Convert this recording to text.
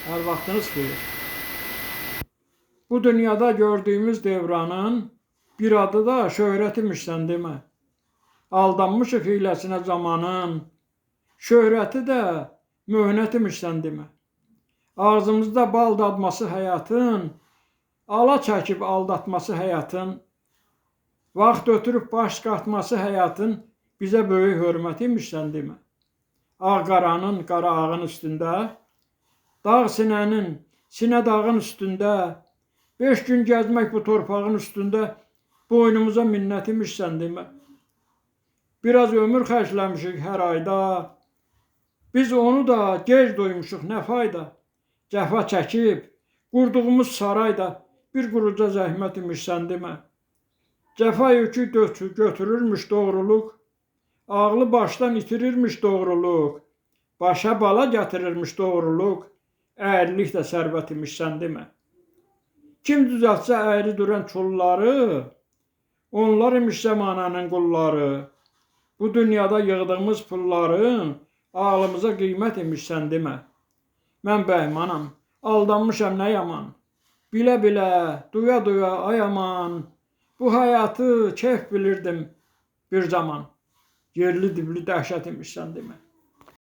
Her vaxtınız xeyir. Bu dünyada gördüğümüz devranın bir adı da şöhrət imişsən demə. Aldanmışıq hiləsinə zamanın, şöhrəti də möhnət imişsən demə. Ağzımızda bal dadması həyatın, ala çəkib aldatması həyatın, vaxt ötürüb baş qatması həyatın bizə böyük hörmət imişsən demə. Ağ-qaranın, qara ağın üstündə, dağ sinənin, sinə dağın üstündə, 5 gün gəzmək bu torpağın üstündə boynumuza minnət imişsən demə. Biraz ömür xərcləmişik hər ayda, biz onu da gec duymuşuq nə fayda. Cəfa çəkib, qurduğumuz sarayda bir quruca zəhmət imişsən demə. Cəfa yükü götürürmüş doğruluq, ağlı başdan itirirmiş doğruluq, başa bala gətirirmiş doğruluq, əyrilik də sərvət imişsən demə. Kim düzəltsə əyri duran çulları, onlar imiş zəmanənin qulları. Bu dünyada yığdığımız pulların ağlımıza qiymət imişsən demə. Mən bəymanam, aldanmışam nə yaman. Bilə-bilə, duya-duya ay aman, bu həyatı keyf bilirdim bir zaman. Yerli dibli dəhşət imişsən demə.